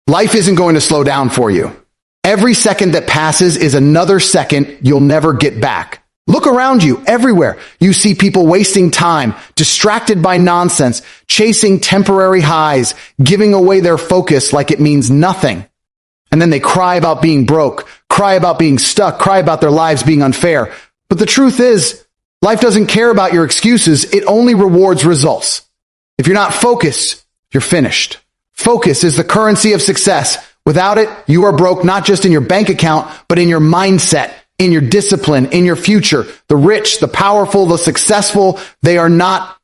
Life isn't going to slow down for you. Every second that passes is another second you'll never get back. Look around you everywhere. You see people wasting time, distracted by nonsense, chasing temporary highs, giving away their focus like it means nothing. And then they cry about being broke, cry about being stuck, cry about their lives being unfair. But the truth is, life doesn't care about your excuses. It only rewards results. If you're not focused, you're finished. Focus is the currency of success. Without it, you are broke, not just in your bank account, but in your mindset, in your discipline, in your future. The rich, the powerful, the successful, they are not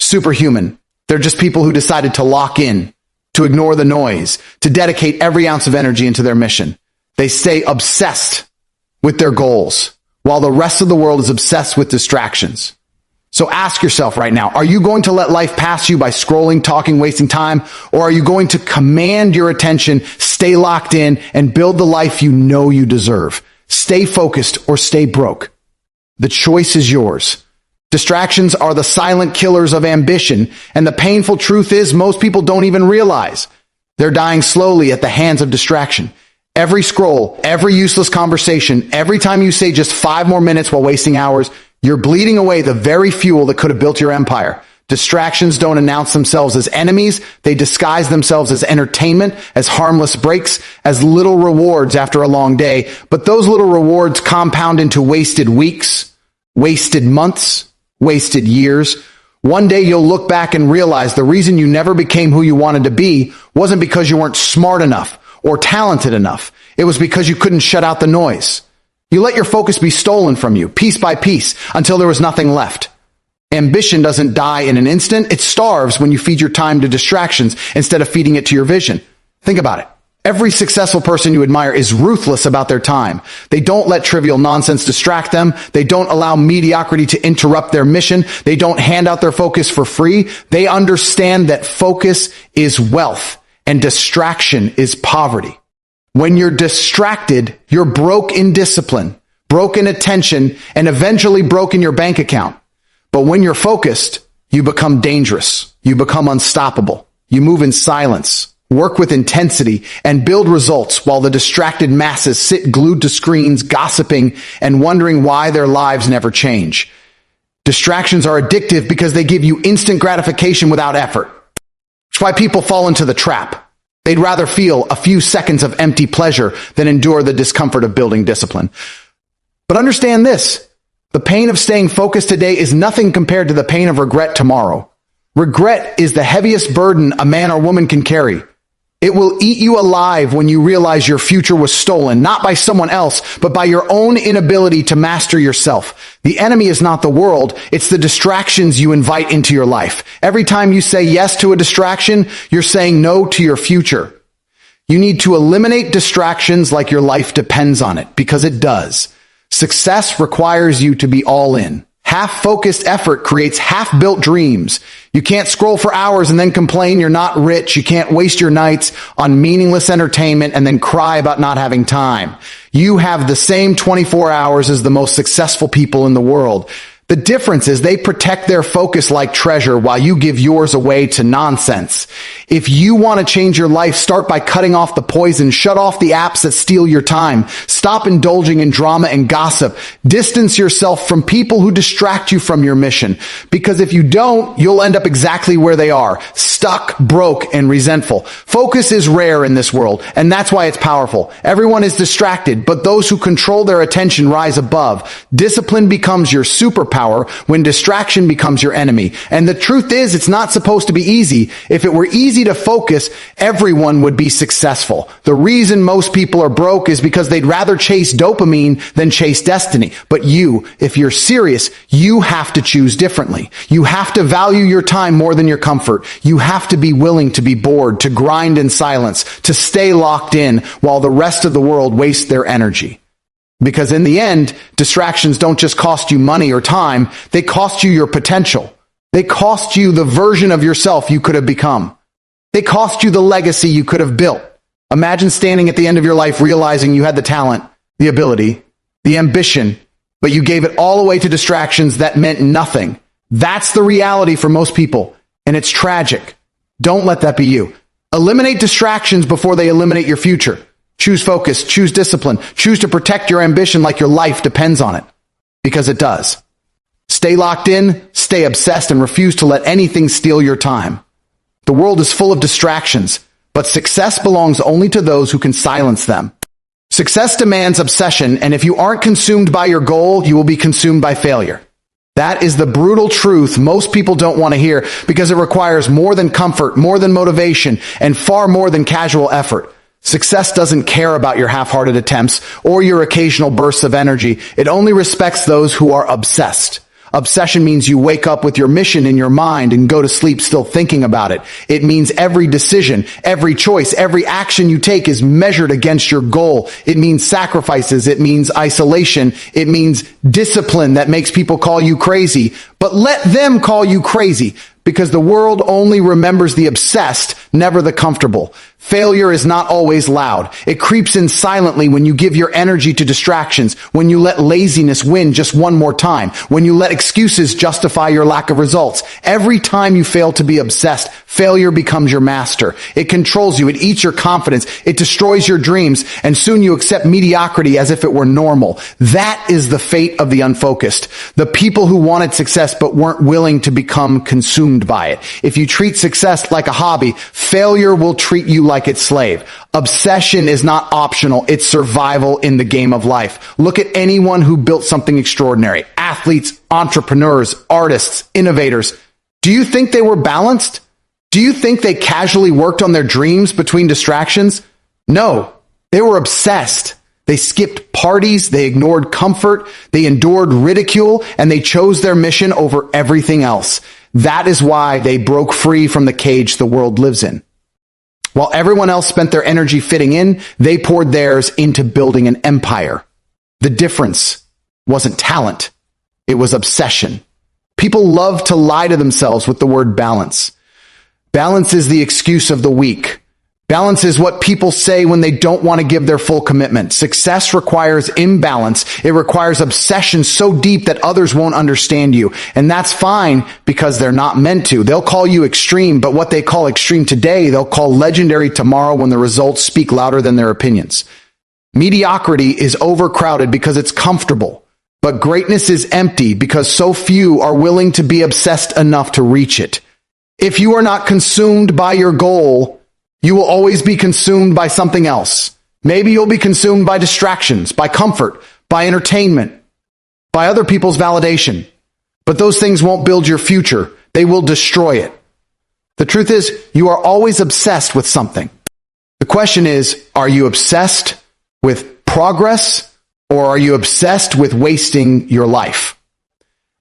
superhuman. They're just people who decided to lock in, to ignore the noise, to dedicate every ounce of energy into their mission. They stay obsessed with their goals, while the rest of the world is obsessed with distractions. So ask yourself right now, are you going to let life pass you by scrolling, talking, wasting time? Or are you going to command your attention, stay locked in, and build the life you know you deserve? Stay focused or stay broke. The choice is yours. Distractions are the silent killers of ambition, and the painful truth is most people don't even realize they're dying slowly at the hands of distraction. Every scroll, every useless conversation, every time you say just 5 more minutes while wasting hours, you're bleeding away the very fuel that could have built your empire. Distractions don't announce themselves as enemies. They disguise themselves as entertainment, as harmless breaks, as little rewards after a long day. But those little rewards compound into wasted weeks, wasted months, wasted years. One day you'll look back and realize the reason you never became who you wanted to be wasn't because you weren't smart enough or talented enough. It was because you couldn't shut out the noise. You let your focus be stolen from you, piece by piece, until there was nothing left. Ambition doesn't die in an instant. It starves when you feed your time to distractions instead of feeding it to your vision. Think about it. Every successful person you admire is ruthless about their time. They don't let trivial nonsense distract them. They don't allow mediocrity to interrupt their mission. They don't hand out their focus for free. They understand that focus is wealth and distraction is poverty. When you're distracted, you're broke in discipline, broke in attention, and eventually broke in your bank account. But when you're focused, you become dangerous. You become unstoppable. You move in silence, work with intensity, and build results while the distracted masses sit glued to screens, gossiping and wondering why their lives never change. Distractions are addictive because they give you instant gratification without effort. That's why people fall into the trap. They'd rather feel a few seconds of empty pleasure than endure the discomfort of building discipline. But understand this, the pain of staying focused today is nothing compared to the pain of regret tomorrow. Regret is the heaviest burden a man or woman can carry. It will eat you alive when you realize your future was stolen, not by someone else, but by your own inability to master yourself. The enemy is not the world, it's the distractions you invite into your life. Every time you say yes to a distraction, you're saying no to your future. You need to eliminate distractions like your life depends on it, because it does. Success requires you to be all in. Half-focused effort creates half-built dreams. You can't scroll for hours and then complain you're not rich. You can't waste your nights on meaningless entertainment and then cry about not having time. You have the same 24 hours as the most successful people in the world. The difference is they protect their focus like treasure while you give yours away to nonsense. If you want to change your life, start by cutting off the poison. Shut off the apps that steal your time. Stop indulging in drama and gossip. Distance yourself from people who distract you from your mission. Because if you don't, you'll end up exactly where they are, stuck, broke, and resentful. Focus is rare in this world, and that's why it's powerful. Everyone is distracted, but those who control their attention rise above. Discipline becomes your superpower when distraction becomes your enemy. And the truth is, it's not supposed to be easy. If it were easy to focus, everyone would be successful. The reason most people are broke is because they'd rather chase dopamine than chase destiny. But you, if you're serious, you have to choose differently. You have to value your time more than your comfort. You have to be willing to be bored, to grind in silence, to stay locked in while the rest of the world wastes their energy. Because in the end, distractions don't just cost you money or time, they cost you your potential. They cost you the version of yourself you could have become. They cost you the legacy you could have built. Imagine standing at the end of your life realizing you had the talent, the ability, the ambition, but you gave it all away to distractions that meant nothing. That's the reality for most people, and it's tragic. Don't let that be you. Eliminate distractions before they eliminate your future. Choose focus, choose discipline, choose to protect your ambition like your life depends on it. Because it does. Stay locked in, stay obsessed, and refuse to let anything steal your time. The world is full of distractions, but success belongs only to those who can silence them. Success demands obsession, and if you aren't consumed by your goal, you will be consumed by failure. That is the brutal truth most people don't want to hear because it requires more than comfort, more than motivation, and far more than casual effort. Success doesn't care about your half-hearted attempts or your occasional bursts of energy. It only respects those who are obsessed. Obsession means you wake up with your mission in your mind and go to sleep still thinking about it. It means every decision, every choice, every action you take is measured against your goal. It means sacrifices. It means isolation. It means discipline that makes people call you crazy. But let them call you crazy because the world only remembers the obsessed, never the comfortable. Failure is not always loud. It creeps in silently when you give your energy to distractions, when you let laziness win just one more time, when you let excuses justify your lack of results. Every time you fail to be obsessed, failure becomes your master. It controls you. It eats your confidence. It destroys your dreams. And soon you accept mediocrity as if it were normal. That is the fate of the unfocused. The people who wanted success but weren't willing to become consumed by it. If you treat success like a hobby, failure will treat you like its slave. Obsession is not optional. It's survival in the game of life. Look at anyone who built something extraordinary. Athletes, entrepreneurs, artists, innovators. Do you think they were balanced? Do you think they casually worked on their dreams between distractions? No, they were obsessed. They skipped parties, they ignored comfort, they endured ridicule, and they chose their mission over everything else. That is why they broke free from the cage the world lives in. While everyone else spent their energy fitting in, they poured theirs into building an empire. The difference wasn't talent. It was obsession. People love to lie to themselves with the word balance. Balance is the excuse of the weak. Balance is what people say when they don't want to give their full commitment. Success requires imbalance. It requires obsession so deep that others won't understand you. And that's fine because they're not meant to. They'll call you extreme, but what they call extreme today, they'll call legendary tomorrow when the results speak louder than their opinions. Mediocrity is overcrowded because it's comfortable, but greatness is empty because so few are willing to be obsessed enough to reach it. If you are not consumed by your goal, you will always be consumed by something else. Maybe you'll be consumed by distractions, by comfort, by entertainment, by other people's validation. But those things won't build your future. They will destroy it. The truth is, you are always obsessed with something. The question is, are you obsessed with progress or are you obsessed with wasting your life?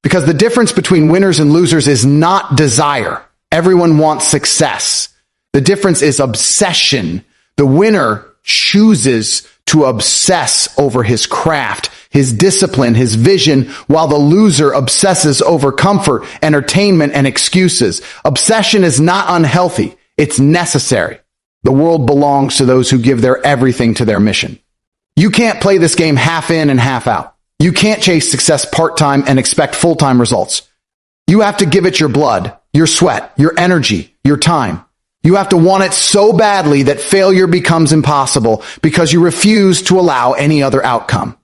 Because the difference between winners and losers is not desire. Everyone wants success. The difference is obsession. The winner chooses to obsess over his craft, his discipline, his vision, while the loser obsesses over comfort, entertainment, and excuses. Obsession is not unhealthy. It's necessary. The world belongs to those who give their everything to their mission. You can't play this game half in and half out. You can't chase success part-time and expect full-time results. You have to give it your blood, your sweat, your energy, your time. You have to want it so badly that failure becomes impossible because you refuse to allow any other outcome.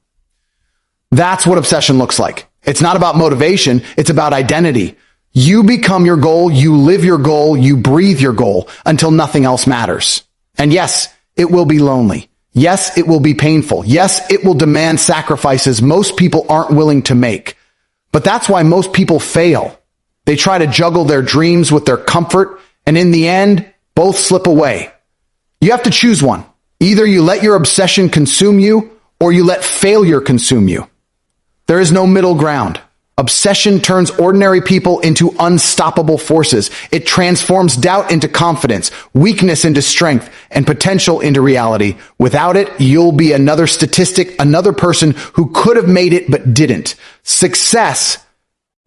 That's what obsession looks like. It's not about motivation. It's about identity. You become your goal. You live your goal. You breathe your goal until nothing else matters. And yes, it will be lonely. Yes, it will be painful. Yes, it will demand sacrifices most people aren't willing to make. But that's why most people fail. They try to juggle their dreams with their comfort, and in the end, both slip away. You have to choose one. Either you let your obsession consume you, or you let failure consume you. There is no middle ground. Obsession turns ordinary people into unstoppable forces. It transforms doubt into confidence, weakness into strength, and potential into reality. Without it, you'll be another statistic, another person who could have made it but didn't. Success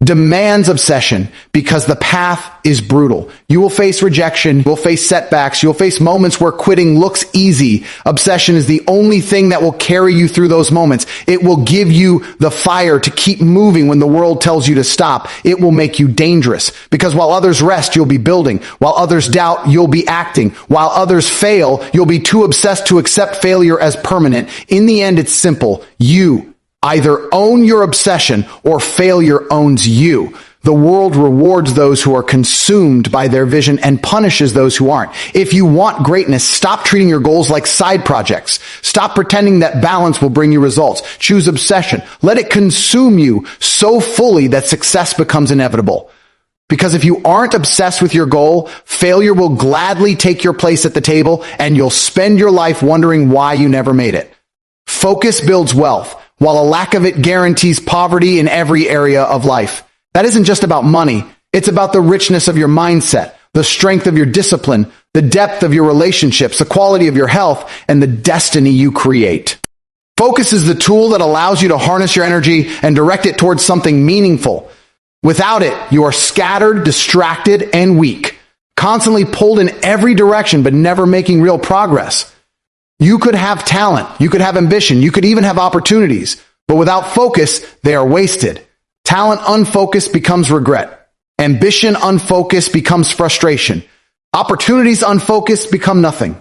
demands obsession because the path is brutal. You will face rejection, you'll face setbacks, you'll face moments where quitting looks easy. Obsession is the only thing that will carry you through those moments. It will give you the fire to keep moving when the world tells you to stop. It will make you dangerous because while others rest, you'll be building. While others doubt, you'll be acting. While others fail, you'll be too obsessed to accept failure as permanent. In the end, it's simple. You either own your obsession or failure owns you. The world rewards those who are consumed by their vision and punishes those who aren't. If you want greatness, stop treating your goals like side projects. Stop pretending that balance will bring you results. Choose obsession. Let it consume you so fully that success becomes inevitable. Because if you aren't obsessed with your goal, failure will gladly take your place at the table and you'll spend your life wondering why you never made it. Focus builds wealth, while a lack of it guarantees poverty in every area of life. That isn't just about money. It's about the richness of your mindset, the strength of your discipline, the depth of your relationships, the quality of your health, and the destiny you create. Focus is the tool that allows you to harness your energy and direct it towards something meaningful. Without it, you are scattered, distracted, and weak, constantly pulled in every direction, but never making real progress. You could have talent, you could have ambition, you could even have opportunities, but without focus, they are wasted. Talent unfocused becomes regret. Ambition unfocused becomes frustration. Opportunities unfocused become nothing.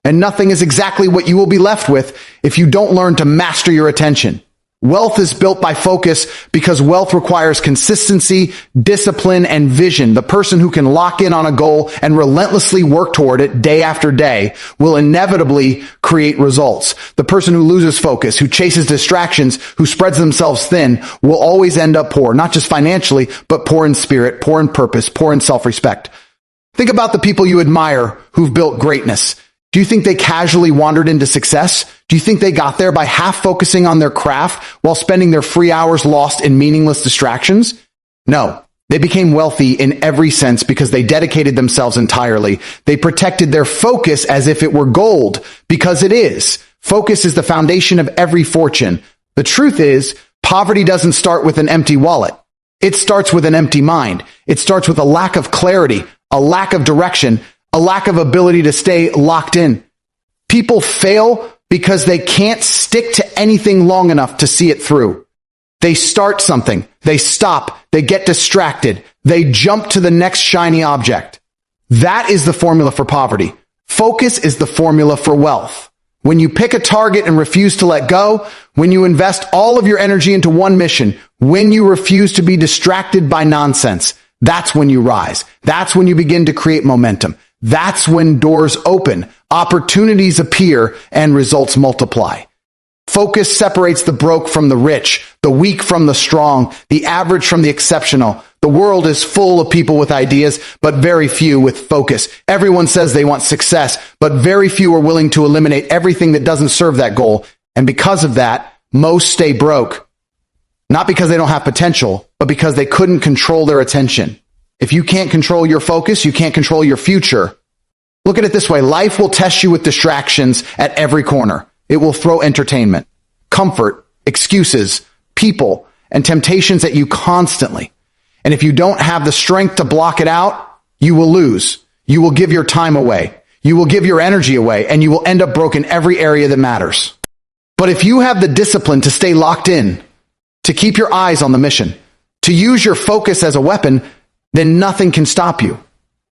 And nothing is exactly what you will be left with if you don't learn to master your attention. Wealth is built by focus because wealth requires consistency, discipline, and vision. The person who can lock in on a goal and relentlessly work toward it day after day will inevitably create results. The person who loses focus, who chases distractions, who spreads themselves thin, will always end up poor, not just financially, but poor in spirit, poor in purpose, poor in self-respect. Think about the people you admire who've built greatness. Do you think they casually wandered into success? Do you think they got there by half focusing on their craft while spending their free hours lost in meaningless distractions? No. They became wealthy in every sense because they dedicated themselves entirely. They protected their focus as if it were gold, because it is. Focus is the foundation of every fortune. The truth is, poverty doesn't start with an empty wallet. It starts with an empty mind. It starts with a lack of clarity, a lack of direction, a lack of ability to stay locked in. People fail because they can't stick to anything long enough to see it through. They start something, they stop, they get distracted, they jump to the next shiny object. That is the formula for poverty. Focus is the formula for wealth. When you pick a target and refuse to let go, when you invest all of your energy into one mission, when you refuse to be distracted by nonsense, that's when you rise. That's when you begin to create momentum. That's when doors open, opportunities appear, and results multiply. Focus separates the broke from the rich, the weak from the strong, the average from the exceptional. The world is full of people with ideas, but very few with focus. Everyone says they want success, but very few are willing to eliminate everything that doesn't serve that goal. And because of that, most stay broke. Not because they don't have potential, but because they couldn't control their attention. If you can't control your focus, you can't control your future. Look at it this way. Life will test you with distractions at every corner. It will throw entertainment, comfort, excuses, people, and temptations at you constantly. And if you don't have the strength to block it out, you will lose. You will give your time away. You will give your energy away, and you will end up broke in every area that matters. But if you have the discipline to stay locked in, to keep your eyes on the mission, to use your focus as a weapon, then nothing can stop you.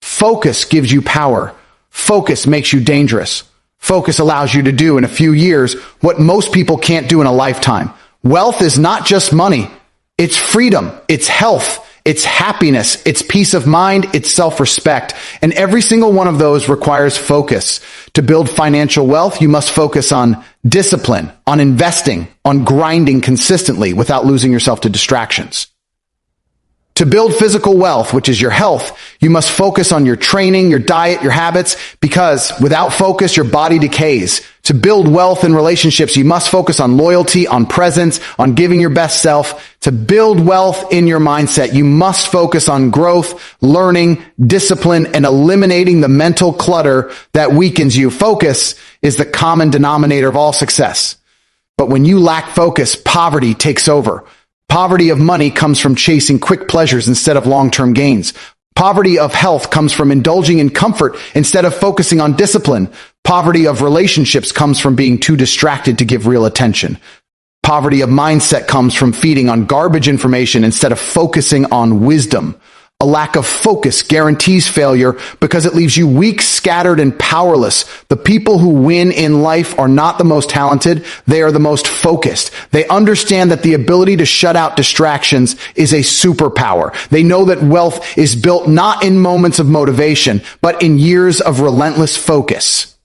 Focus gives you power. Focus makes you dangerous. Focus allows you to do in a few years what most people can't do in a lifetime. Wealth is not just money. It's freedom. It's health. It's happiness. It's peace of mind. It's self-respect. And every single one of those requires focus. To build financial wealth, you must focus on discipline, on investing, on grinding consistently without losing yourself to distractions. To build physical wealth, which is your health, you must focus on your training, your diet, your habits, because without focus, your body decays. To build wealth in relationships, you must focus on loyalty, on presence, on giving your best self. To build wealth in your mindset, you must focus on growth, learning, discipline, and eliminating the mental clutter that weakens you. Focus is the common denominator of all success. But when you lack focus, poverty takes over. Poverty of money comes from chasing quick pleasures instead of long-term gains. Poverty of health comes from indulging in comfort instead of focusing on discipline. Poverty of relationships comes from being too distracted to give real attention. Poverty of mindset comes from feeding on garbage information instead of focusing on wisdom. A lack of focus guarantees failure because it leaves you weak, scattered, and powerless. The people who win in life are not the most talented. They are the most focused. They understand that the ability to shut out distractions is a superpower. They know that wealth is built not in moments of motivation, but in years of relentless focus.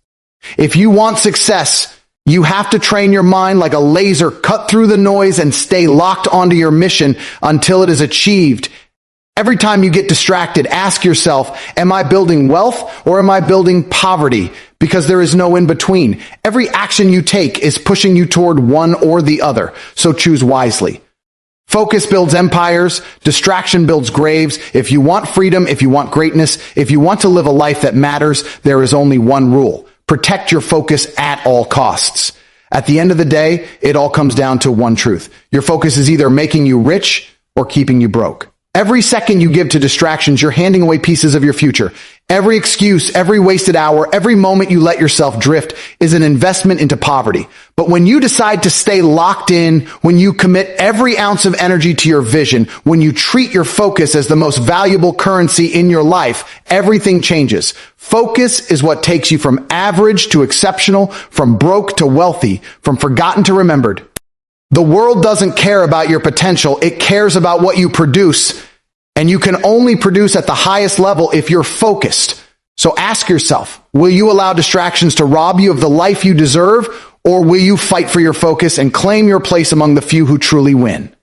If you want success, you have to train your mind like a laser, cut through the noise, and stay locked onto your mission until it is achieved. Every time you get distracted, ask yourself, am I building wealth or am I building poverty? Because there is no in between. Every action you take is pushing you toward one or the other, so choose wisely. Focus builds empires, distraction builds graves. If you want freedom, if you want greatness, if you want to live a life that matters, there is only one rule. Protect your focus at all costs. At the end of the day, it all comes down to one truth. Your focus is either making you rich or keeping you broke. Every second you give to distractions, you're handing away pieces of your future. Every excuse, every wasted hour, every moment you let yourself drift is an investment into poverty. But when you decide to stay locked in, when you commit every ounce of energy to your vision, when you treat your focus as the most valuable currency in your life, everything changes. Focus is what takes you from average to exceptional, from broke to wealthy, from forgotten to remembered. The world doesn't care about your potential. It cares about what you produce. And you can only produce at the highest level if you're focused. So ask yourself, will you allow distractions to rob you of the life you deserve, or will you fight for your focus and claim your place among the few who truly win?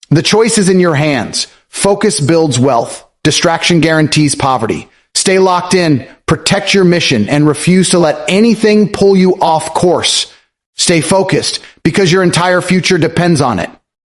The choice is in your hands. Focus builds wealth. Distraction guarantees poverty. Stay locked in, protect your mission, and refuse to let anything pull you off course. Stay focused because your entire future depends on it.